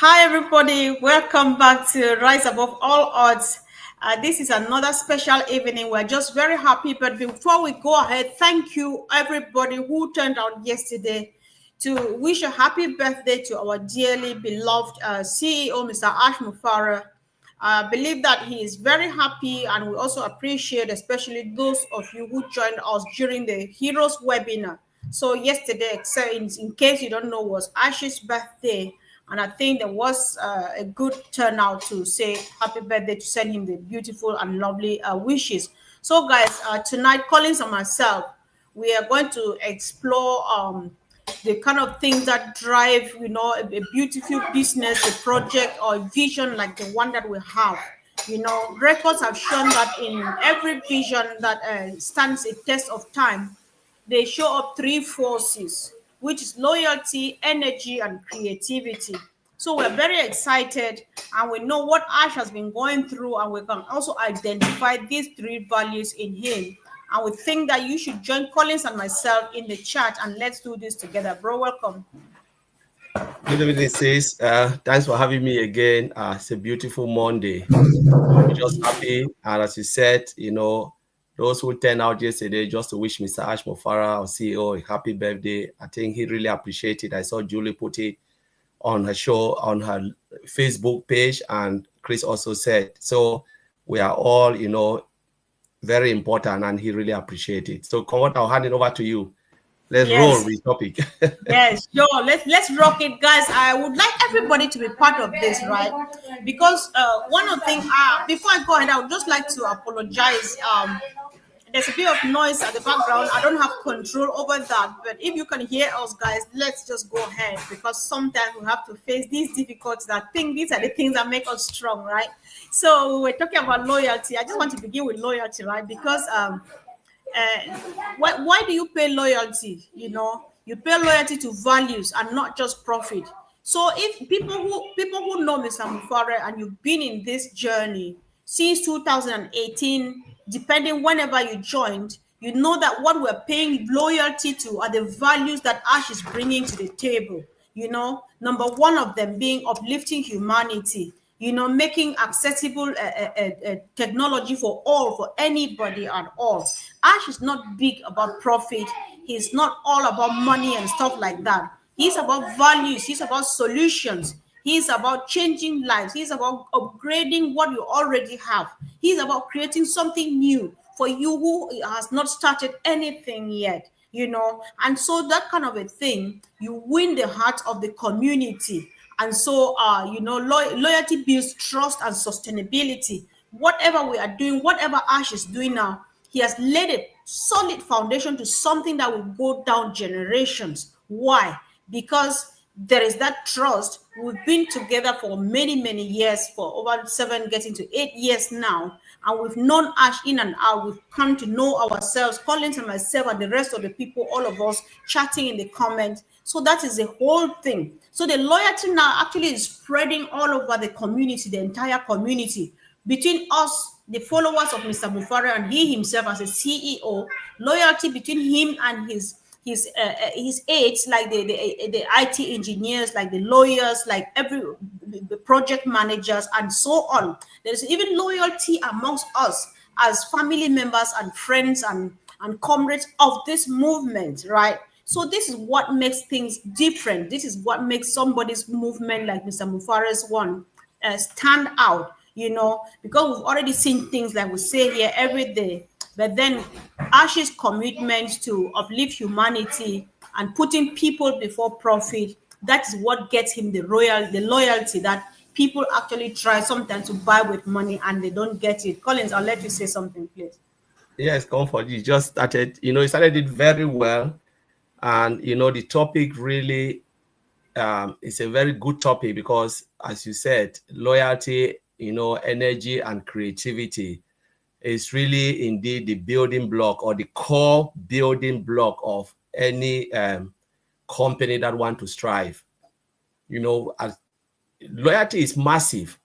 Hi, everybody. Welcome back to Rise Above All Odds. This is another special evening. We're just very happy. But before we go ahead, thank you, everybody who turned out yesterday to wish a happy birthday to our dearly beloved CEO, Mr. Ash Mufareh. I believe that he is very happy, and we also appreciate, especially those of you who joined us during the Heroes webinar. So yesterday, in case you don't know, was Ash's birthday, and I think there was a good turnout to say happy birthday, to send him the beautiful and lovely wishes. So, guys, tonight, Collins and myself, we are going to explore the kind of things that drive, a beautiful business, a project, or a vision like the one that we have. Records have shown that in every vision that stands a test of time, they show up three forces, which is loyalty, energy, and creativity. So we're very excited, and we know what Ash has been going through, and we can also identify these three values in him. And we think that you should join Collins and myself in the chat, and let's do this together. Bro, welcome. Good evening, sis. Thanks for having me again. It's a beautiful Monday. I'm just happy. And as you said, those who turned out yesterday just to wish Mr. Ash Mufareh, our CEO, a happy birthday. I think he really appreciated it. I saw Julie put it on her show, on her Facebook page, and Chris also said. So we are all, very important, and he really appreciated it. So, come on, I'll hand it over to you. Let's roll with topic. Yes, sure. Let's rock it, guys. I would like everybody to be part of this, right? Because one of the things, before I go ahead, I would just like to apologize. There's a bit of noise at the background. I don't have control over that, but if you can hear us, guys, let's just go ahead, because sometimes we have to face these difficulties. I think these are the things that make us strong, right? So we're talking about loyalty. I just want to begin with loyalty, right? Because why do you pay loyalty? You pay loyalty to values and not just profit. So if people who know Mr. Mufareh, and you've been in this journey since 2018, depending whenever you joined, you know that what we're paying loyalty to are the values that Ash is bringing to the table. Number one of them being uplifting humanity, making accessible technology for all, for anybody at all. Ash is not big about profit. He's not all about money and stuff like that. He's about values. He's about solutions. He's about changing lives. He's about upgrading what you already have. He's about creating something new for you who has not started anything yet. And so that kind of a thing, you win the heart of the community. And so, loyalty builds trust and sustainability. Whatever we are doing, whatever Ash is doing now, he has laid a solid foundation to something that will go down generations. Why? Because there is that trust. We've been together for many, many years, for over 7, getting to 8 years now. And we've known Ash in and out. We've come to know ourselves, Collins and myself, and the rest of the people, all of us chatting in the comments. So that is the whole thing. So the loyalty now actually is spreading all over the community, the entire community. Between us, the followers of Mr. Mufareh, and he himself as a CEO, loyalty between him and his aides, like the IT engineers, like the lawyers, like the project managers, and so on. There's even loyalty amongst us as family members and friends and comrades of this movement, right? So this is what makes things different. This is what makes somebody's movement like Mr. Mufareh's one stand out, because we've already seen things like we say here every day. But then Ash's commitment to uplift humanity and putting people before profit, that is what gets him the loyalty that people actually try sometimes to buy with money and they don't get it. Collins, I'll let you say something, please. Yes, Comfort. You just started, you started it very well. And, the topic really is a very good topic because, as you said, loyalty, energy and creativity is really indeed the building block or the core building block of any company that want to strive. Loyalty is massive.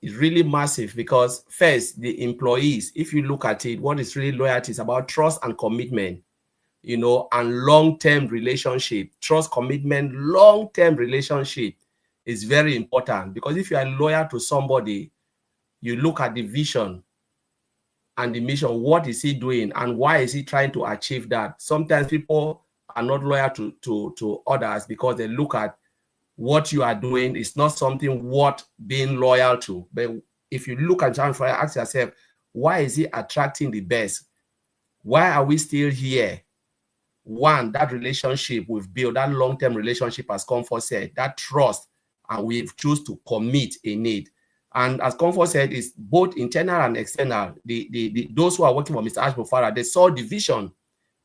It's really massive because first, the employees, if you look at it, what is really loyalty is about trust and commitment, and long-term relationship, trust, commitment, long-term relationship. is very important, because if you are loyal to somebody, you look at the vision and the mission. What is he doing and why is he trying to achieve that? Sometimes people are not loyal to others because they look at what you are doing. It's not something worth being loyal to. But if you look at John, ask yourself, why is he attracting the best? Why are we still here? One, that relationship we've built, that long-term relationship, as Comfort said, that trust, and we've choose to commit in it. And as Comfort said, it's both internal and external. Those who are working for Mr. Mufareh, they saw the vision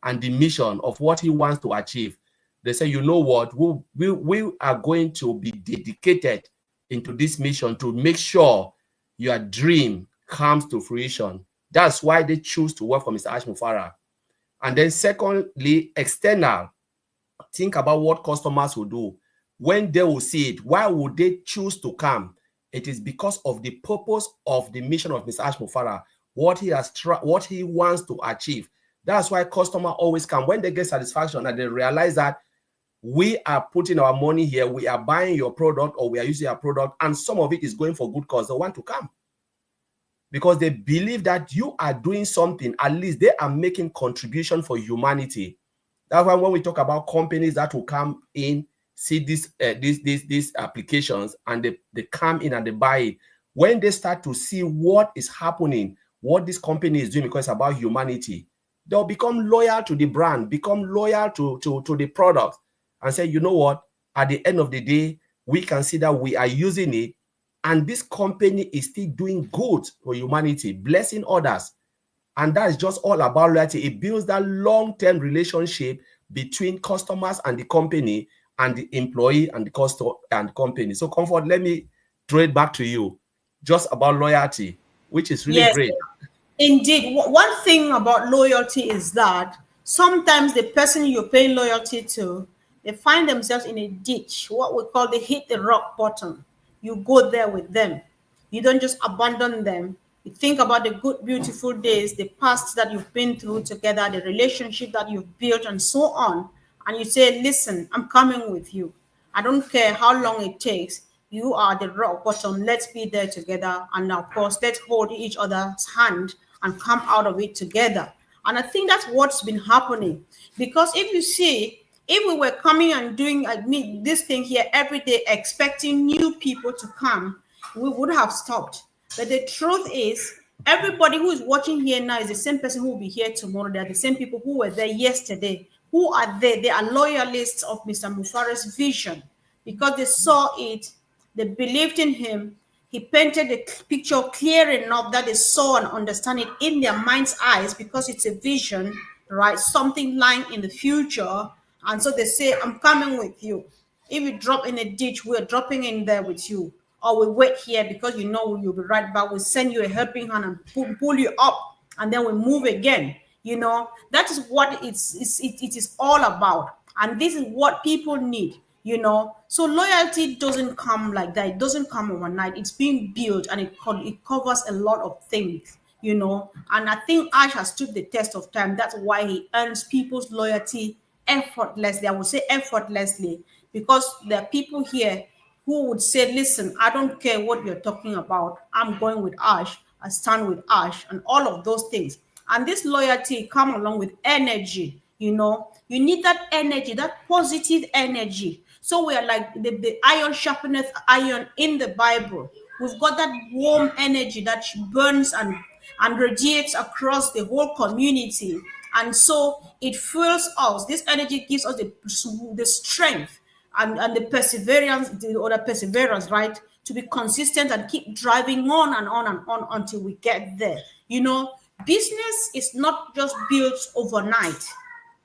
and the mission of what he wants to achieve. They say, you know what, we are going to be dedicated into this mission to make sure your dream comes to fruition. That's why they choose to work for Mr. Mufareh. And then secondly, external. Think about what customers will do. When they will see it, why would they choose to come? It is because of the purpose of the mission of Mr. Mufareh, what he wants to achieve. That's why customers always come when they get satisfaction and they realize that we are putting our money here, we are buying your product or we are using your product, and some of it is going for good cause. They want to come because they believe that you are doing something. At least they are making contribution for humanity. That's why when we talk about companies that will come in, see these applications, and they come in and they buy it, when they start to see what is happening, what this company is doing because it's about humanity, they'll become loyal to the brand, become loyal to the product, and say, you know what, at the end of the day, we can see that we are using it, and this company is still doing good for humanity, blessing others. And that is just all about loyalty. It builds that long-term relationship between customers and the company, and the employee and the customer and company. So, Comfort, let me throw it back to you, just about loyalty, which is really Yes, great. indeed. One thing about loyalty is that sometimes the person you're paying loyalty to, they find themselves in a ditch, what we call they hit the rock bottom. You go there with them. You don't just abandon them. You think about the good, beautiful days, the past that you've been through together, the relationship that you've built, and so on. And you say, listen, I'm coming with you. I don't care how long it takes. You are the rock bottom. Let's be there together. And of course, let's hold each other's hand and come out of it together. And I think that's what's been happening. Because if you see, if we were coming and doing this thing here every day, expecting new people to come, we would have stopped. But the truth is, everybody who is watching here now is the same person who will be here tomorrow. They are the same people who were there yesterday. Who are they? They are loyalists of Mr. Mufareh's vision because they saw it, they believed in him. He painted the picture clear enough that they saw and understand it in their mind's eyes because it's a vision, right? Something lying in the future. And so they say, I'm coming with you. If you drop in a ditch, we're dropping in there with you. Or we wait here because you know you'll be right back. We'll send you a helping hand and pull you up, and then we move again. You know, that is what it is all about. And this is what people need, you know. So loyalty doesn't come like that. It doesn't come overnight. It's being built, and it covers a lot of things, you know. And I think Ash has stood the test of time. That's why he earns people's loyalty effortlessly. I would say effortlessly, because there are people here who would say, listen, I don't care what you're talking about. I'm going with Ash. I stand with Ash, and all of those things. And this loyalty come along with energy, you know. You need that energy, that positive energy. So we are like the iron sharpeneth iron in the Bible. We've got that warm energy that burns and radiates across the whole community. And so it fuels us. This energy gives us the strength and the perseverance, right? To be consistent and keep driving on and on and on until we get there. You know, business is not just built overnight,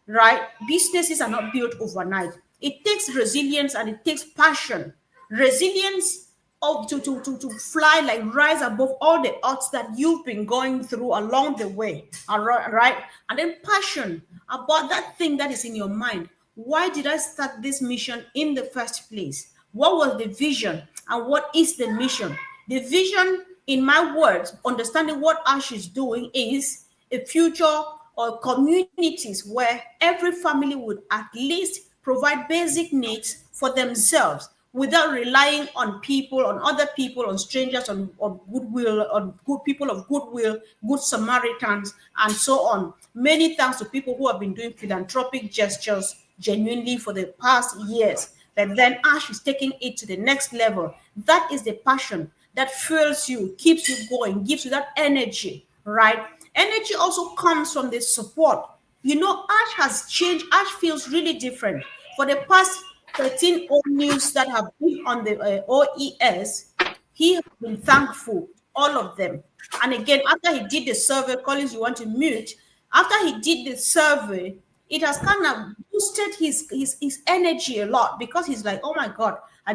right? Businesses are not built overnight. It takes resilience and it takes passion. Resilience of to fly, like rise above all the odds that you've been going through along the way. All right. And then passion about that thing that is in your mind. Why did I start this mission in the first place? What was the vision and what is the mission? The vision, in my words, understanding what Ash is doing, is a future or communities where every family would at least provide basic needs for themselves, without relying on people, on other people, on strangers, on goodwill, on good people of goodwill, good Samaritans, and so on. Many thanks to people who have been doing philanthropic gestures genuinely for the past years. But then Ash is taking it to the next level. That is the passion that fuels you, keeps you going, gives you that energy, right? Energy also comes from the support. You know, Ash has changed. Ash feels really different. For the past 13 old news that have been on the OES, he has been thankful, all of them. And again, after he did the survey, Collins, you want to mute. After he did the survey, it has kind of boosted his energy a lot, because he's like, oh my God, I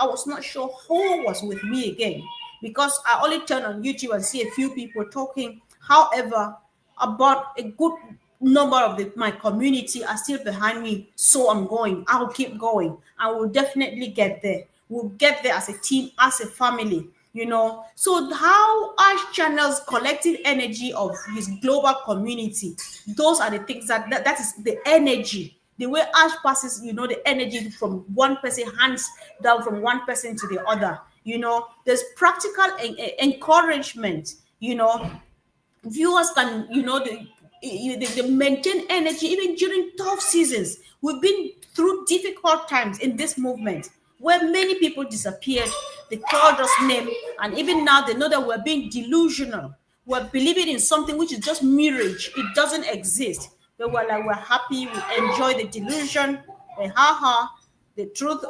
was not sure who was with me again, because I only turn on YouTube and see a few people talking. However, about a good number of my community are still behind me, so I'm going. I'll keep going. I will definitely get there. We'll get there as a team, as a family, you know. So how Ash channels collective energy of his global community, those are the things that is the energy, the way Ash passes, you know, the energy from one person, hands down from one person to the other. You know, there's practical encouragement, you know. Viewers can, you know, they maintain energy even during tough seasons. We've been through difficult times in this movement where many people disappeared. They called us name, and even now they know that we're being delusional. We're believing in something which is just mirage. It doesn't exist. But we're happy. We enjoy the delusion. The truth,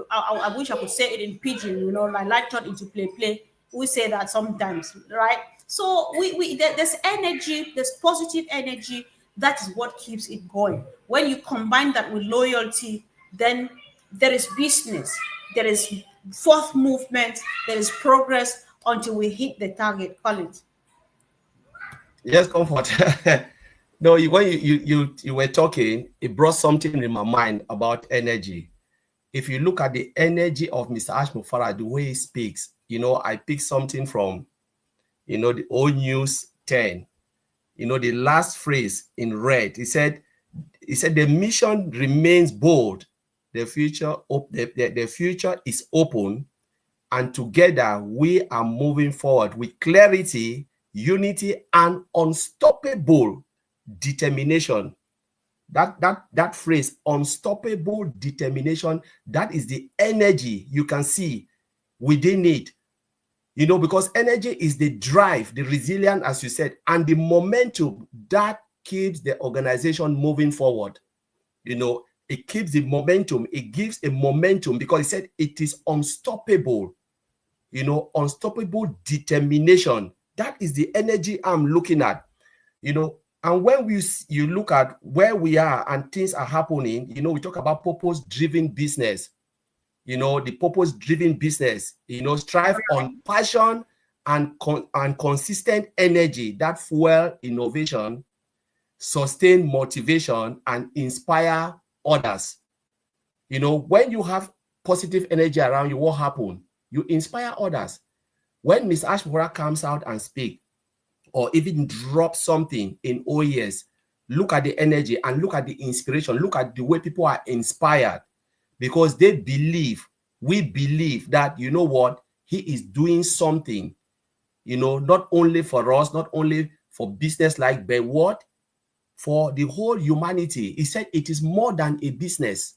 I wish I could say it in pidgin, you know, like turned into play. We say that sometimes, right? So there's energy, there's positive energy. That is what keeps it going. When you combine that with loyalty, then there is business, there is forth movement, there is progress until we hit the target. Collins. Yes, Comfort. No, when you were talking, it brought something in my mind about energy. If you look at the energy of Mr. Ash Mufareh, the way he speaks, you know, I picked something from, you know, the old news 10. You know, the last phrase in red, he said the mission remains bold. The future is open, and together we are moving forward with clarity, unity, and unstoppable determination. That phrase, unstoppable determination, that is the energy you can see within it. You know, because energy is the drive, the resilience, as you said, and the momentum that keeps the organization moving forward. You know, it keeps the momentum, it gives a momentum, because he said it is unstoppable. You know, unstoppable determination. That is the energy I'm looking at. You know, and when you look at where we are and things are happening, you know, we talk about purpose-driven business. You know, the purpose-driven business, you know, strive on passion and consistent energy that fuel innovation, sustain motivation, and inspire others. You know, when you have positive energy around you, what happens? You inspire others. When Ms. Ashmura comes out and speak, or even drop something in OES, look at the energy and look at the inspiration. Look at the way people are inspired, because they believe, we believe that, you know what, he is doing something, you know, not only for us, not only for business like, but what? For the whole humanity. He said it is more than a business.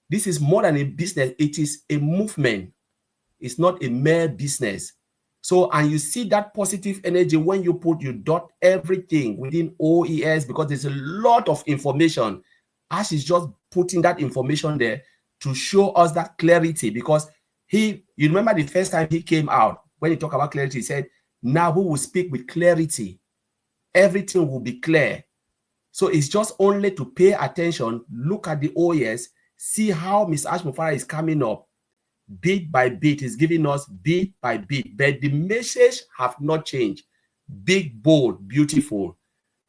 This is more than a business. It is a movement. It's not a mere business. So, and you see that positive energy when you dot everything within OES, because there's a lot of information. Ash is just putting that information there to show us that clarity, because you remember the first time he came out, when he talked about clarity, he said, now we will speak with clarity. Everything will be clear. So it's just only to pay attention, look at the OES, see how Ms. Ash Mufareh is coming up. Bit by bit, is giving us bit by bit, but the message have not changed. Big, bold, beautiful,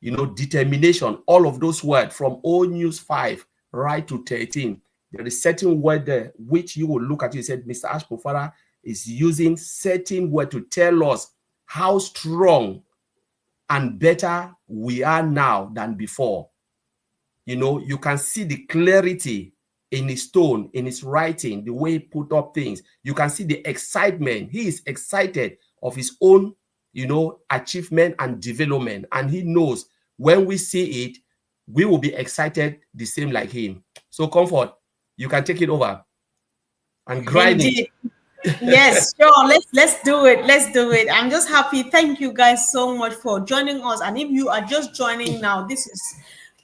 you know, determination, all of those words from old news 5 right to 13. There is certain word there which you will look at. You said Mr. Ash Mufareh is using certain word to tell us how strong and better we are now than before. You know, you can see the clarity in his tone, in his writing, the way he put up things. You can see the excitement. He is excited of his own, achievement and development. And he knows when we see it, we will be excited the same like him. So Comfort, you can take it over and grind it. Indeed. Yes, sure. Let's do it. Let's do it. I'm just happy. Thank you guys so much for joining us. And if you are just joining now, this is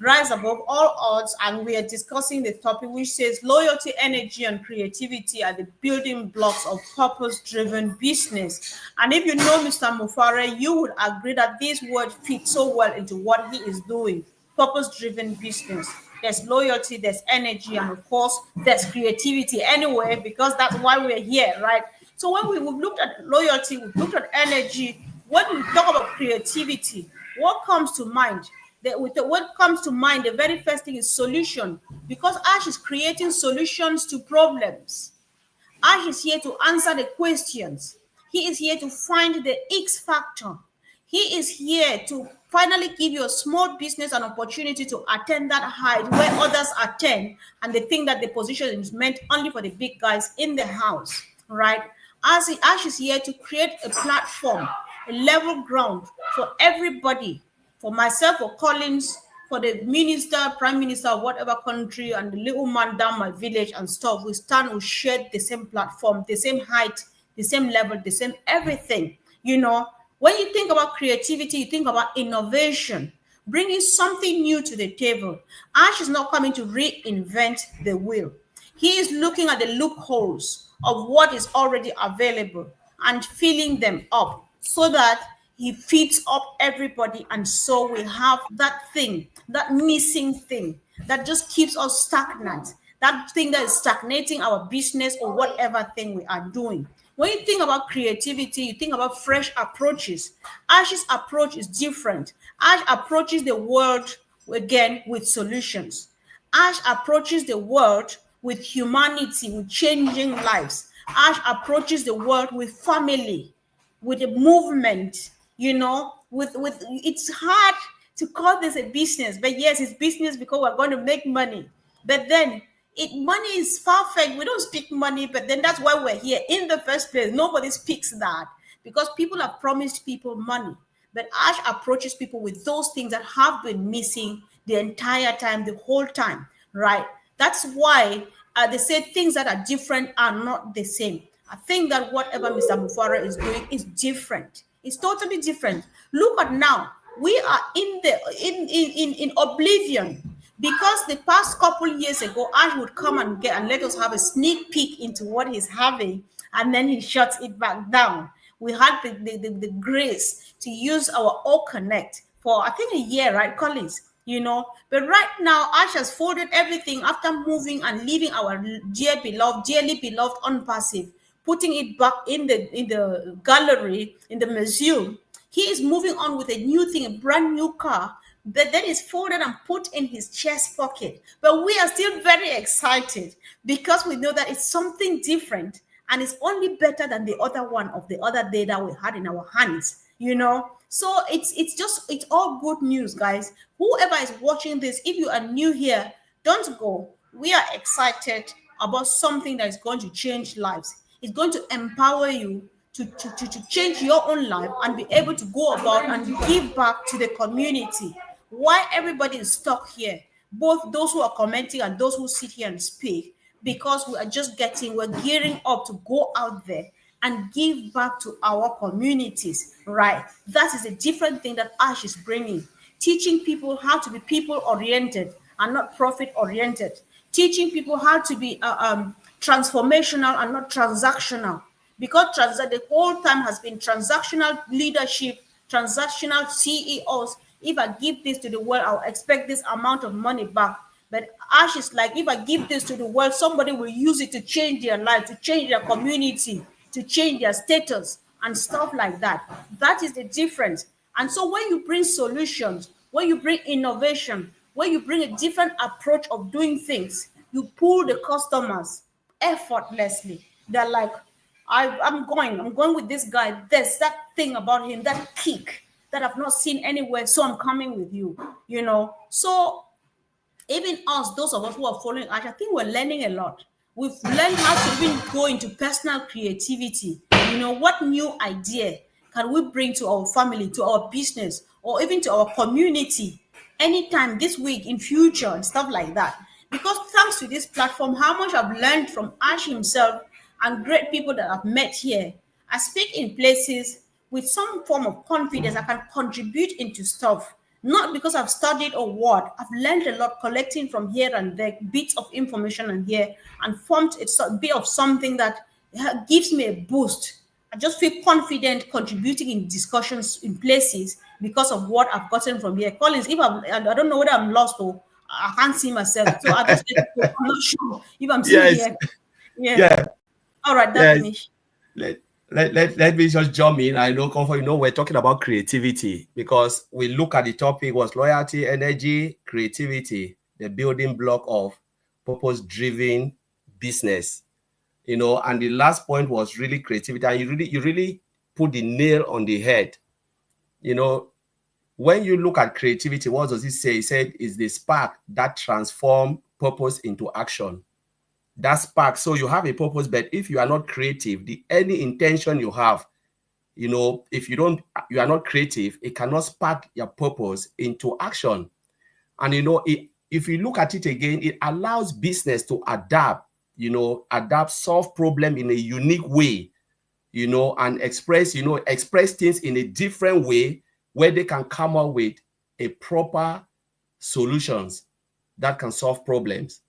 Rise Above All Odds, and we are discussing the topic which says loyalty, energy, and creativity are the building blocks of purpose-driven business. And if you know Mr. Mufareh, you would agree that this word fits so well into what he is doing. Purpose-driven business. There's loyalty, there's energy, and of course, there's creativity anyway, because that's why we're here, right? So when we've looked at loyalty, we've looked at energy. When we talk about creativity, what comes to mind? What comes to mind, the very first thing is solution, because Ash is creating solutions to problems. Ash is here to answer the questions. He is here to find the X factor. He is here to finally give your small business an opportunity to attain that height where others attain, and they think that the position is meant only for the big guys in the house, right? Ash is here to create a platform, a level ground for everybody, for myself, for Collins, for the minister, prime minister of whatever country, and the little man down my village and stuff. We stand, we share the same platform, the same height, the same level, the same everything. When you think about creativity, you think about innovation, bringing something new to the table. Ash is not coming to reinvent the wheel. He is looking at the loopholes of what is already available and filling them up so that he feeds up everybody. And so we have that thing, that missing thing that just keeps us stagnant, that thing that is stagnating our business or whatever thing we are doing. When you think about creativity, you think about fresh approaches. Ash's approach is different. Ash approaches the world again with solutions. Ash approaches the world with humanity, with changing lives. Ash approaches the world with family, with a movement, with it's hard to call this a business, but yes, it's business because we're going to make money. But then money is far-fetched. We don't speak money, but then that's why we're here in the first place. Nobody speaks that because people have promised people money. But Ash approaches people with those things that have been missing the entire time, the whole time, right? That's why they say things that are different are not the same. I think that whatever Mr. Mufareh is doing is different. It's totally different. Look at now. We are in oblivion, because the past couple years ago, Ash would come and let us have a sneak peek into what he's having, and then he shuts it back down. We had the grace to use our All Connect for I think a year, right, Collins? But right now, Ash has folded everything after moving and leaving our dearly beloved Unpassive, putting it back in the gallery, in the museum. He is moving on with a new thing, a brand new car, that then is folded and put in his chest pocket. But we are still very excited because we know that it's something different and it's only better than the other one of the other day that we had in our hands, So it's all good news, guys. Whoever is watching this, if you are new here, don't go. We are excited about something that is going to change lives. It's going to empower you to change your own life and be able to go about and give back to the community. Why everybody is stuck here, both those who are commenting and those who sit here and speak, because we're gearing up to go out there and give back to our communities, right? That is a different thing that Ash is bringing. Teaching people how to be people-oriented and not profit-oriented. Teaching people how to be transformational and not transactional. Because the whole time has been transactional leadership, transactional CEOs. If I give this to the world, I'll expect this amount of money back. But Ash is like, if I give this to the world, somebody will use it to change their life, to change their community, to change their status and stuff like that. That is the difference. And so when you bring solutions, when you bring innovation, when you bring a different approach of doing things, you pull the customers effortlessly. They're like, I'm going with this guy. There's that thing about him, that kick that I've not seen anywhere. So I'm coming with you, So Even us, those of us who are following Ash, I think we're learning a lot. We've learned how to even go into personal creativity. What new idea can we bring to our family, to our business, or even to our community anytime this week, in future, and stuff like that. Because thanks to this platform, how much I've learned from Ash himself and great people that I've met here. I speak in places with some form of confidence. I can contribute into stuff, not because I've studied or what. I've learned a lot collecting from here and there, bits of information and here, and formed a bit of something that gives me a boost. I just feel confident contributing in discussions in places because of what I've gotten from here. Collins, if I don't know whether I'm lost or I can't see myself, so I just I'm not sure if I'm still Yes, here. Yeah. yeah, All right, that yes. finish. Let me just jump in. I know, Comfort, we're talking about creativity because we look at the topic was loyalty, energy, creativity, the building block of purpose-driven business. And the last point was really creativity. And you really put the nail on the head. When you look at creativity, what does it say? It said is the spark that transforms purpose into action. That spark. So you have a purpose, but if you are not creative, any intention you have, if you are not creative, it cannot spark your purpose into action. And if you look at it again, it allows business to adapt, solve problem in a unique way, and express things in a different way where they can come up with a proper solutions that can solve problems.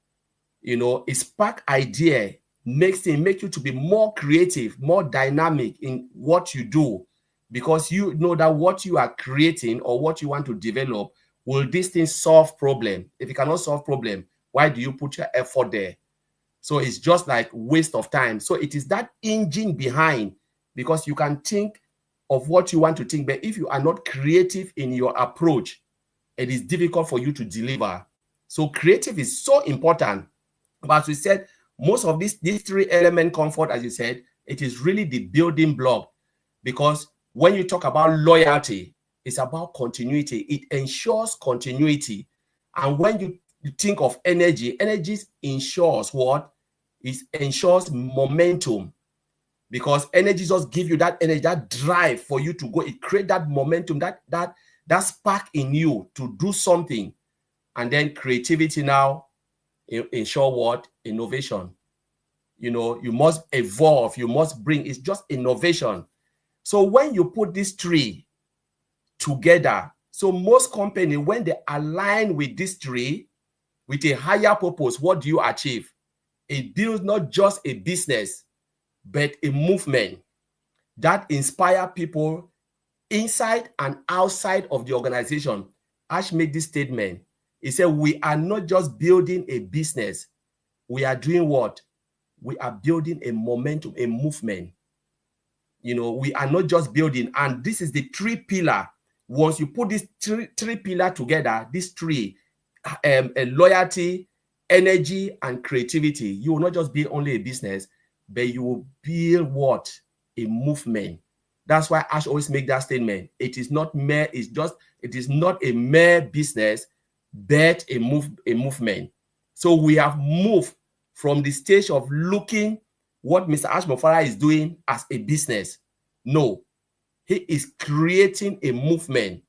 A spark idea make you to be more creative, more dynamic in what you do, because you know that what you are creating or what you want to develop, will this thing solve problem? If it cannot solve problem, why do you put your effort there? So it's just like waste of time. So it is that engine behind, because you can think of what you want to think, but if you are not creative in your approach, it is difficult for you to deliver. So creative is so important. But as we said, most of these three element Comfort, as you said, it is really the building block, because when you talk about loyalty, it's about continuity. It ensures continuity. And when you think of energy ensures what? It ensures momentum, because energy just give you that energy, that drive for you to go. It create that momentum, that spark in you to do something. And then creativity now ensure what? Innovation. You must evolve, you must bring, it's just innovation. So when you put these three together, so most company, when they align with these three, with a higher purpose, what do you achieve? It builds not just a business, but a movement that inspire people inside and outside of the organization. Ash made this statement. He said, we are not just building a business. We are doing what? We are building a momentum, a movement. We are not just building. And this is the three pillar. Once you put these three pillar together, these three, loyalty, energy, and creativity, you will not just build only a business, but you will build what? A movement. That's why Ash always make that statement. It is not not a mere business, but a movement. So we have moved from the stage of looking what Mr. Ash Mufareh is doing as a business. No, he is creating a movement,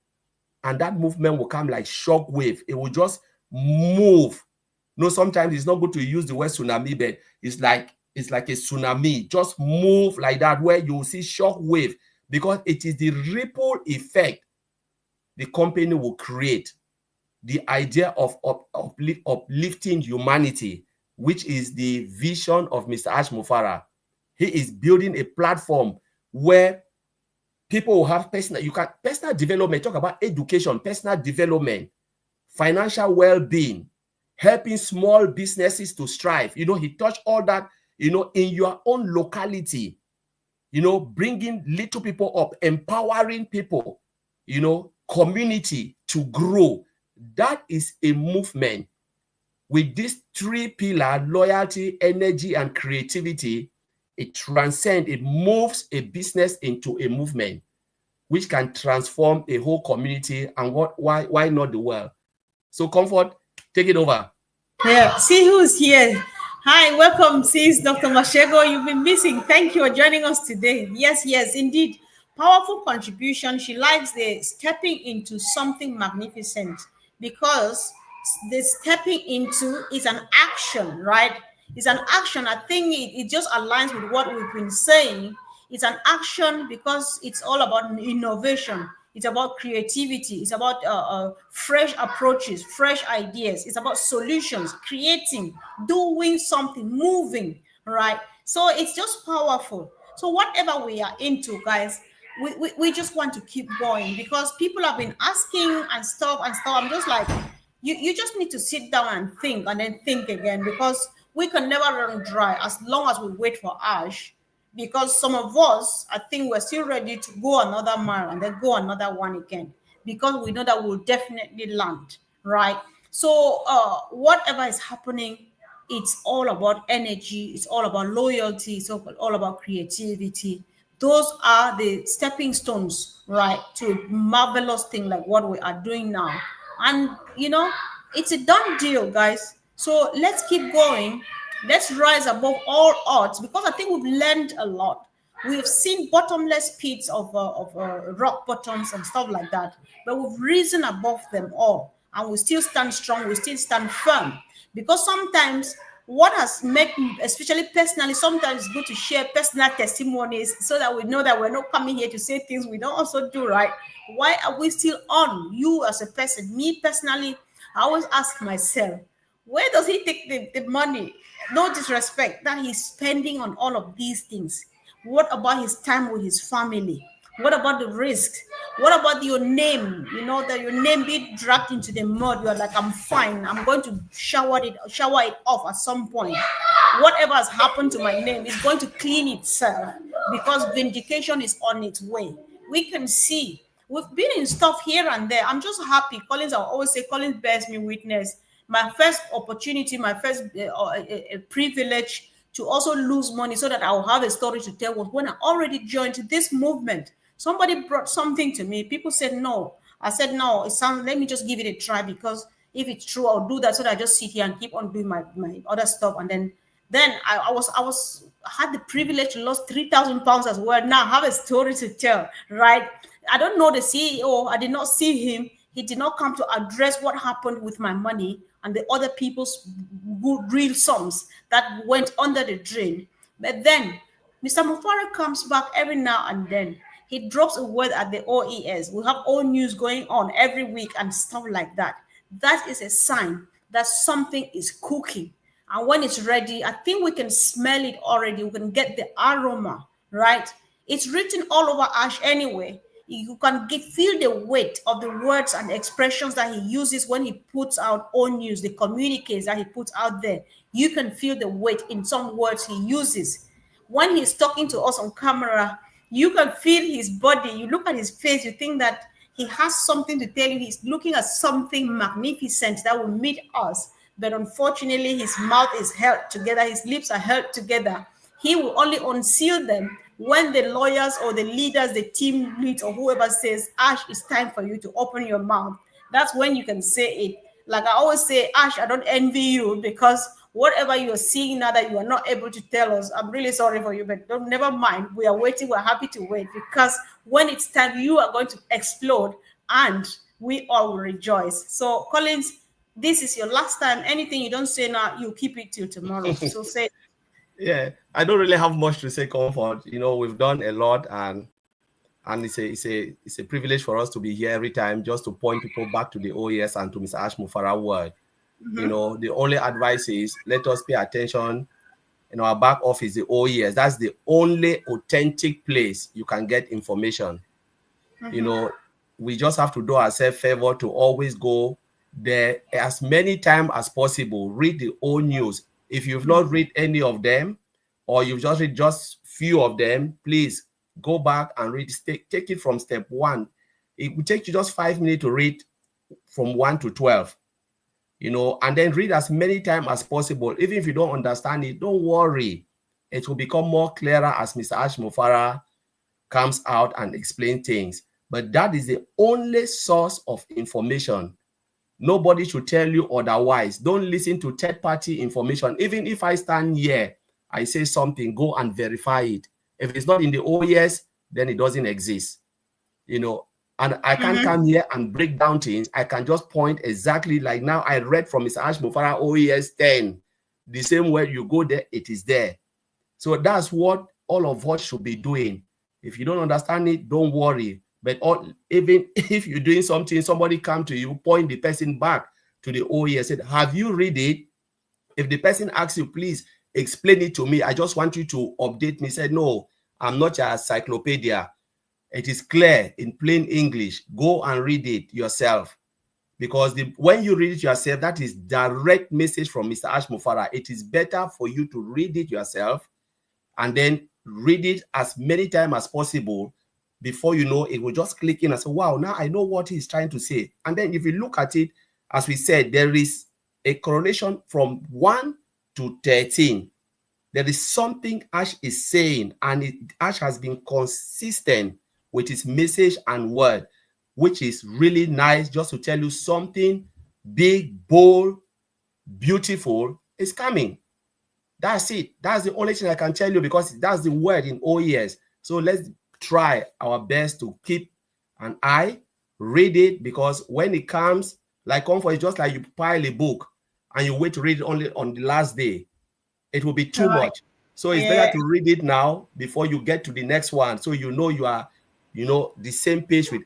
and that movement will come like shock wave. It will just move. Sometimes it's not good to use the word tsunami, but it's like a tsunami. Just move like that, where you will see shock wave, because it is the ripple effect the company will create. The idea of uplifting humanity, which is the vision of Mr. Ash Mufareh. He is building a platform where people will have personal development, talk about education, personal development, financial well-being, helping small businesses to strive. He touched all that, in your own locality, bringing little people up, empowering people, community to grow. That is a movement. With these three pillars, loyalty, energy, and creativity, it transcends, it moves a business into a movement, which can transform a whole community and why not the world. So Comfort, Take it over. Yeah, see who's here. Hi, welcome, sis Dr. Mashego. You've been missing. Thank you for joining us today. Yes, yes, indeed. Powerful contribution. She likes the stepping into something magnificent because the stepping into is an action, right? It's an action. I think it just aligns with what we've been saying. It's an action because it's all about innovation. It's about creativity. It's about fresh approaches, fresh ideas. It's about solutions, creating, doing something, moving, right? So it's just powerful. So whatever we are into, guys, we just want to keep going because people have been asking and stuff and stuff. I'm just like, you just need to sit down and think and then think again because we can never run dry as long as we wait for ash, because some of us, I think we're still ready to go another mile and then go another one again because we know that we'll definitely land, right? So whatever is happening, it's all about energy, it's all about loyalty, it's all about creativity. Those are the stepping stones, right, to a marvelous thing like what we are doing now. And it's a done deal, guys. So let's keep going. Let's rise above all odds because I think we've learned a lot. We've seen bottomless pits of rock bottoms and stuff like that, but we've risen above them all, and we still stand strong. We still stand firm because sometimes what has made, especially personally, sometimes it's good to share personal testimonies so that we know that we're not coming here to say things we don't also do, right? Why are we still on? You as a person, me personally, I always ask myself, where does he take the money? No disrespect that he's spending on all of these things. What about his time with his family? What about the risk? What about your name? That your name be dragged into the mud. You're like, I'm fine. I'm going to shower it off at some point. Whatever has happened to my name is going to clean itself because vindication is on its way. We can see we've been in stuff here and there. I'm just happy. Collins, I always say, Collins bears me witness. My first opportunity, my first privilege to also lose money so that I'll have a story to tell was when I already joined this movement. Somebody brought something to me. People said no. I said no. It sounds. Let me just give it a try because if it's true, I'll do that. So that I just sit here and keep on doing my other stuff. And then I had the privilege to lose 3,000 pounds as well. Now I have a story to tell, right? I don't know the CEO. I did not see him. He did not come to address what happened with my money and the other people's good real sums that went under the drain. But then Mr. Mufareh comes back every now and then. He drops a word at the OES. We have all news going on every week and stuff like that. That is a sign that something is cooking. And when it's ready, I think we can smell it already. We can get the aroma, right? It's written all over Ash anyway. You can feel the weight of the words and expressions that he uses when he puts out own news, the communiques that he puts out there. You can feel the weight in some words he uses. When he's talking to us on camera, you can feel his body. You look at his face, you think that he has something to tell you. He's looking at something magnificent that will meet us. But unfortunately, his mouth is held together, his lips are held together. He will only unseal them when the lawyers or the leaders, the team leads or whoever says, Ash, it's time for you to open your mouth. That's when you can say it. Like I always say, Ash, I don't envy you because whatever you're seeing now that you are not able to tell us, I'm really sorry for you, but never mind. We are waiting. We're happy to wait because when it's time, you are going to explode and we all will rejoice. So, Collins, this is your last time. Anything you don't say now, you keep it till tomorrow. So say. Yeah, I don't really have much to say, Comfort. We've done a lot, and it's a privilege for us to be here every time just to point people back to the OES and to Mr. Ash Mufareh word. The only advice is let us pay attention in our back office, the OES. That's the only authentic place you can get information. We just have to do ourselves a favor to always go there as many times as possible. Read the old news. If you've not read any of them, or you've just read just few of them, please go back and read. Take it from step 1. It will take you just 5 minutes to read from 1 to 12. And then read as many times as possible. Even if you don't understand it, don't worry. It will become more clearer as Mr. Ash Mufareh comes out and explains things. But that is the only source of information Nobody should tell you otherwise. Don't listen to third-party information. Even if I stand here, I say something, go and verify it. If it's not in the OES, then it doesn't exist. And I can't come here and break down things. I can just point exactly like now I read from Mr. Ash Mufareh OES 10. The same way you go there, it is there. So that's what all of us should be doing. If you don't understand it, don't worry. But even if you're doing something, somebody come to you, point the person back to the OES, said, have you read it? If the person asks you, please explain it to me. I just want you to update me. Say, no, I'm not your encyclopedia. It is clear in plain English. Go and read it yourself. Because when you read it yourself, that is direct message from Mr. Ash Mufareh. It is better for you to read it yourself and then read it as many times as possible. Before you know, it will just click in and say, wow, now I know what he's trying to say. And then if you look at it, as we said, there is a correlation from 1 to 13. There is something Ash is saying, and Ash has been consistent with his message and word, which is really nice, just to tell you something big, bold, beautiful is coming. That's it. That's the only thing I can tell you, because that's the word in OES. So let's try our best to keep an eye, read it, because when it comes, like comfort, it's just like you pile a book and you wait to read it only on the last day. It will be too much. So it's better to read it now before you get to the next one. So you are, the same page with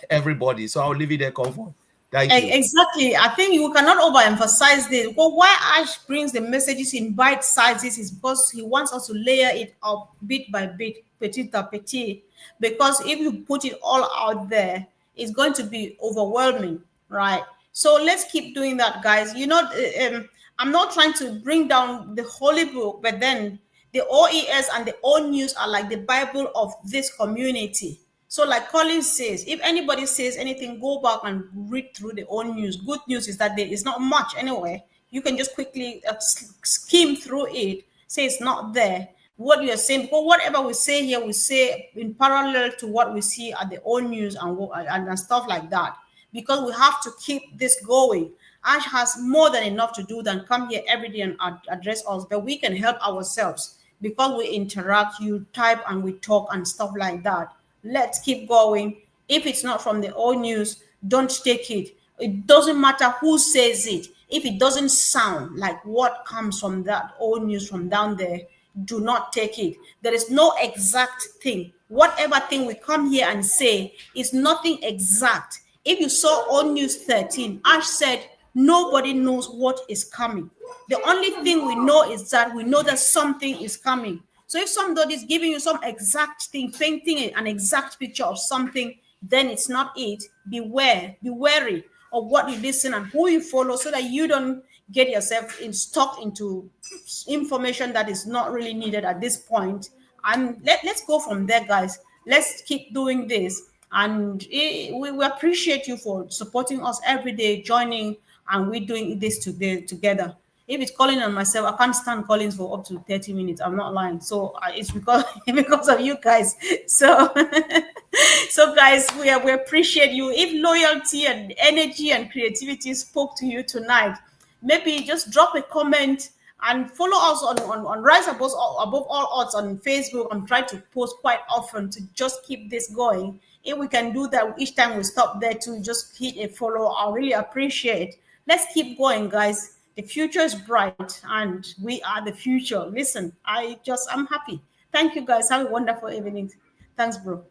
everybody. So I'll leave it there, comfort. Thank you. Exactly. I think you cannot overemphasize this. But why Ash brings the messages in bite sizes is because he wants us to layer it up bit by bit, petit a petit. Because if you put it all out there, it's going to be overwhelming, right? So let's keep doing that, guys. I'm not trying to bring down the holy book, but then the OES and the O News are like the Bible of this community. So, like Colin says, if anybody says anything, go back and read through the own news. Good news is that there is not much anyway. You can just quickly skim through it, say it's not there. What you're saying, because whatever we say here, we say in parallel to what we see at the own news and stuff like that. Because we have to keep this going. Ash has more than enough to do than come here every day and address us, but we can help ourselves because we interact, you type and we talk and stuff like that. Let's keep going. If it's not from the old news, don't take it. It doesn't matter who says it. If it doesn't sound like what comes from that old news from down there, do not take it. There is no exact thing. Whatever thing we come here and say is nothing exact. If you saw old news 13, Ash said nobody knows what is coming. The only thing we know is that we know that something is coming. So if somebody is giving you some exact thing, painting an exact picture of something, then it's not it. Beware, be wary of what you listen and who you follow, so that you don't get yourself stuck into information that is not really needed at this point. And let's go from there, guys. Let's keep doing this. And we appreciate you for supporting us every day, joining, and we're doing this together. If it's Colin and myself, I can't stand Collins for up to 30 minutes. I'm not lying. So it's because because of you guys. So so guys, we appreciate you. If loyalty and energy and creativity spoke to you tonight, maybe just drop a comment and follow us on Rise Above All Odds on Facebook. I'm trying to post quite often to just keep this going. If we can do that each time we stop there to just hit a follow, I'll really appreciate. Let's keep going, guys. The future is bright and we are the future. Listen, I'm happy. Thank you, guys. Have a wonderful evening. Thanks, bro.